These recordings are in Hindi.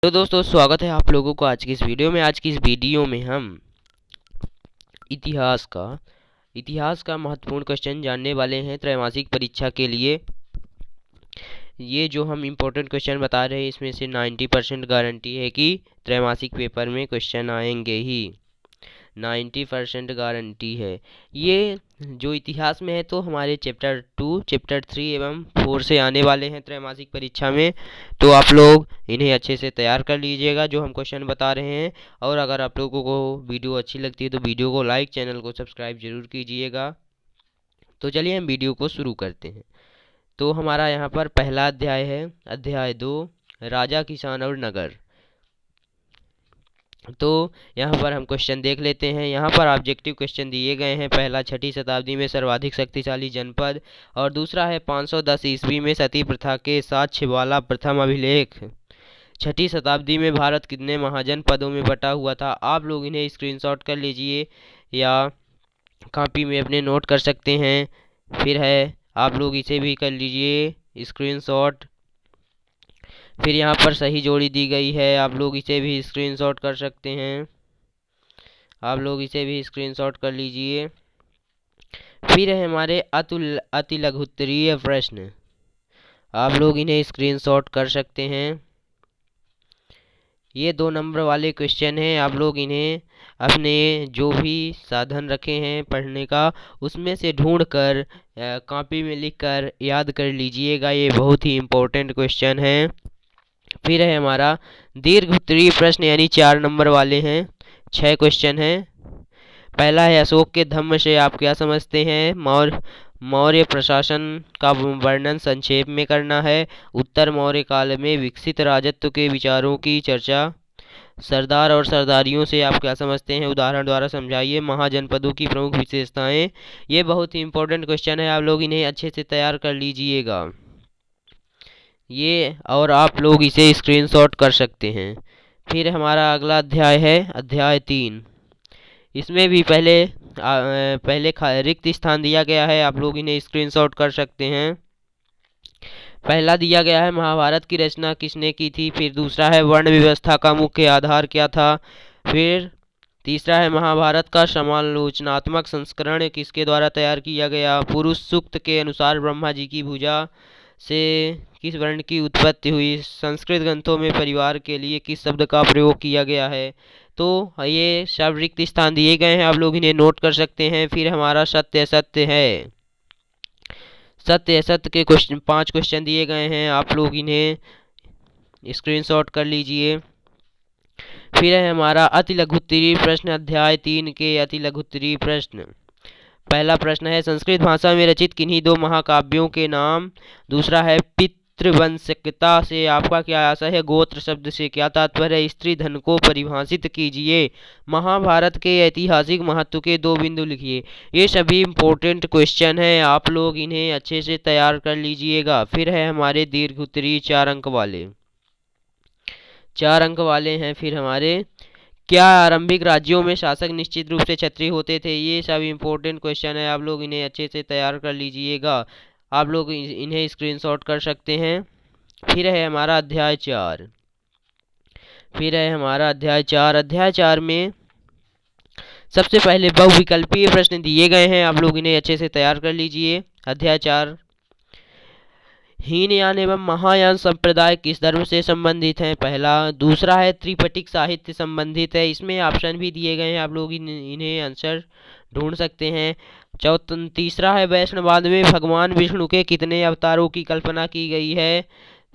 तो दोस्तों स्वागत है आप लोगों को आज की इस वीडियो में। आज की इस वीडियो में हम इतिहास का महत्वपूर्ण क्वेश्चन जानने वाले हैं त्रैमासिक परीक्षा के लिए। ये जो हम इम्पोर्टेंट क्वेश्चन बता रहे हैं इसमें से 90% गारंटी है कि त्रैमासिक पेपर में क्वेश्चन आएंगे ही। 90% गारंटी है। ये जो इतिहास में है तो हमारे चैप्टर 2, चैप्टर 3 एवं 4 से आने वाले हैं त्रैमासिक परीक्षा में। तो आप लोग इन्हें अच्छे से तैयार कर लीजिएगा जो हम क्वेश्चन बता रहे हैं। और अगर आप लोगों को वीडियो अच्छी लगती है तो वीडियो को लाइक, चैनल को सब्सक्राइब जरूर कीजिएगा। तो चलिए हम वीडियो को शुरू करते हैं। तो हमारा यहाँ पर पहला अध्याय है, अध्याय 2, राजा, किसान और नगर। तो यहाँ पर हम क्वेश्चन देख लेते हैं। यहाँ पर ऑब्जेक्टिव क्वेश्चन दिए गए हैं। पहला, 6ठी शताब्दी में सर्वाधिक शक्तिशाली जनपद, और दूसरा है 510 ईस्वी में सती प्रथा के साक्ष्य वाला प्रथम अभिलेख। 6ठी शताब्दी में भारत कितने महाजनपदों में बटा हुआ था। आप लोग इन्हें स्क्रीनशॉट कर लीजिए या कॉपी में अपने नोट कर सकते हैं। फिर है आप लोग इसे भी कर लीजिए स्क्रीनशॉट। फिर यहाँ पर सही जोड़ी दी गई है, आप लोग इसे भी स्क्रीनशॉट कर सकते हैं। आप लोग इसे भी स्क्रीनशॉट कर लीजिए। फिर है हमारे अति लघुत्तरीय प्रश्न, आप लोग इन्हें स्क्रीनशॉट कर सकते हैं। ये 2 नंबर वाले क्वेश्चन हैं। आप लोग इन्हें अपने जो भी साधन रखे हैं पढ़ने का उसमें से ढूंढ कर कॉपी में लिख कर याद कर लीजिएगा। ये बहुत ही इम्पोर्टेंट क्वेश्चन है। फिर है हमारा दीर्घ उत्तरीय प्रश्न, यानी 4 नंबर वाले हैं। 6 क्वेश्चन हैं। पहला है अशोक के धम्म से आप क्या समझते हैं। मौर्य प्रशासन का वर्णन संक्षेप में करना है। उत्तर मौर्य काल में विकसित राजत्व के विचारों की चर्चा। सरदार और सरदारियों से आप क्या समझते हैं, उदाहरण द्वारा समझाइए। महाजनपदों की प्रमुख विशेषताएं। ये बहुत ही इंपॉर्टेंट क्वेश्चन है, आप लोग इन्हें अच्छे से तैयार कर लीजिएगा ये, और आप लोग इसे स्क्रीनशॉट कर सकते हैं। फिर हमारा अगला अध्याय है, अध्याय 3। इसमें भी पहले रिक्त स्थान दिया गया है, आप लोग इन्हें स्क्रीनशॉट कर सकते हैं। पहला दिया गया है महाभारत की रचना किसने की थी। फिर दूसरा है वर्ण व्यवस्था का मुख्य आधार क्या था। फिर तीसरा है महाभारत का समालोचनात्मक संस्करण किसके द्वारा तैयार किया गया। पुरुष सूक्त के अनुसार ब्रह्मा जी की भुजा से किस वर्ण की उत्पत्ति हुई। संस्कृत ग्रंथों में परिवार के लिए किस शब्द का प्रयोग किया गया है। तो ये सब रिक्त स्थान दिए गए हैं, आप लोग इन्हें नोट कर सकते हैं। फिर हमारा सत्य असत्य है। सत्य असत्य के 5 क्वेश्चन दिए गए हैं, आप लोग इन्हें स्क्रीनशॉट कर लीजिए। फिर है हमारा अति लघुत्तरीय प्रश्न, अध्याय 3 के अति लघुत्तरीय प्रश्न। पहला प्रश्न है संस्कृत भाषा में रचित किन्हीं 2 महाकाव्यों के नाम। दूसरा है पितृवंशकता से आपका क्या आशय है। गोत्र शब्द से क्या तात्पर्य है। स्त्री धन को परिभाषित कीजिए। महाभारत के ऐतिहासिक महत्व के 2 बिंदु लिखिए। ये सभी इम्पोर्टेंट क्वेश्चन हैं, आप लोग इन्हें अच्छे से तैयार कर लीजिएगा। फिर है हमारे दीर्घ उत्तरीय 4 अंक वाले हैं। फिर हमारे क्या आरंभिक राज्यों में शासक निश्चित रूप से क्षत्रिय होते थे। ये सब इम्पोर्टेंट क्वेश्चन है, आप लोग इन्हें अच्छे से तैयार कर लीजिएगा। आप लोग इन्हें स्क्रीनशॉट कर सकते हैं। फिर है हमारा अध्याय 4। अध्याय 4 में सबसे पहले बहुविकल्पीय प्रश्न दिए गए हैं, आप लोग इन्हें अच्छे से तैयार कर लीजिए। अध्याय 4, हीनयान एवं महायान संप्रदाय किस धर्म से संबंधित हैं। पहला। दूसरा है त्रिपटिक साहित्य संबंधित है। इसमें ऑप्शन भी दिए गए हैं, आप लोग इन्हें आंसर ढूंढ सकते हैं। तीसरा है वैष्णववाद में भगवान विष्णु के कितने अवतारों की कल्पना की गई है।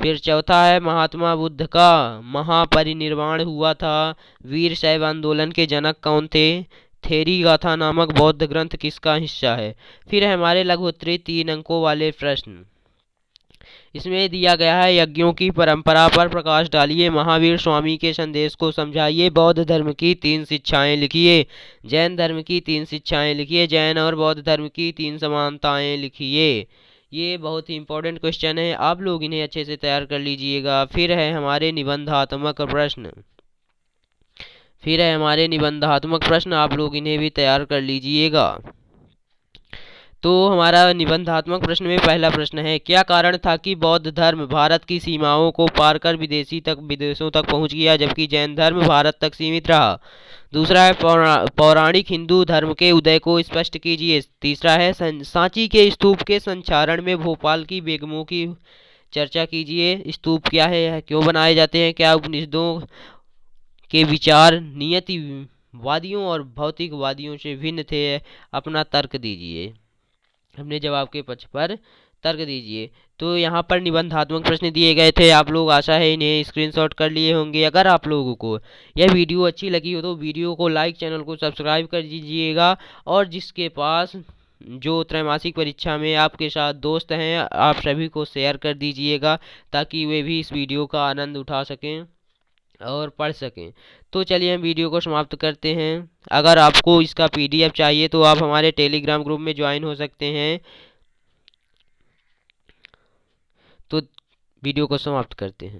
फिर चौथा है महात्मा बुद्ध का महापरिनिर्वाण हुआ था। वीर शैव आंदोलन के जनक कौन थे। थेरी गाथा नामक बौद्ध ग्रंथ किसका हिस्सा है। फिर हमारे लघुत्तरीय 3 अंकों वाले प्रश्न। इसमें दिया गया है यज्ञों की परंपरा पर प्रकाश डालिए। महावीर स्वामी के संदेश को समझाइए। बौद्ध धर्म की 3 शिक्षाएं लिखिए। जैन धर्म की 3 शिक्षाएं लिखिए। जैन और बौद्ध धर्म की 3 समानताएं लिखिए। ये बहुत ही इंपॉर्टेंट क्वेश्चन है, आप लोग इन्हें अच्छे से तैयार कर लीजिएगा। फिर है हमारे निबंधात्मक प्रश्न। आप लोग इन्हें भी तैयार कर लीजिएगा। तो हमारा निबंधात्मक प्रश्न में पहला प्रश्न है, क्या कारण था कि बौद्ध धर्म भारत की सीमाओं को पार कर विदेशों तक पहुंच गया, जबकि जैन धर्म भारत तक सीमित रहा। दूसरा है, पौराणिक हिंदू धर्म के उदय को स्पष्ट कीजिए। तीसरा है, सांची के स्तूप के संचारण में भोपाल की बेगमों की चर्चा कीजिए। स्तूप क्या है, क्यों बनाए जाते हैं, क्या उपनिषदों के विचार नियतिवादियों और भौतिकवादियों से भिन्न थे। अपना तर्क दीजिए, अपने जवाब के पक्ष पर तर्क दीजिए। तो यहाँ पर निबंधात्मक प्रश्न दिए गए थे, आप लोग आशा है इन्हें स्क्रीनशॉट कर लिए होंगे। अगर आप लोगों को यह वीडियो अच्छी लगी हो तो वीडियो को लाइक, चैनल को सब्सक्राइब कर दीजिएगा, और जिसके पास जो त्रैमासिक परीक्षा में आपके साथ दोस्त हैं, आप सभी को शेयर कर दीजिएगा, ताकि वे भी इस वीडियो का आनंद उठा सकें और पढ़ सकें। तो चलिए हम वीडियो को समाप्त करते हैं। अगर आपको इसका PDF चाहिए तो आप हमारे टेलीग्राम ग्रुप में ज्वाइन हो सकते हैं। तो वीडियो को समाप्त करते हैं।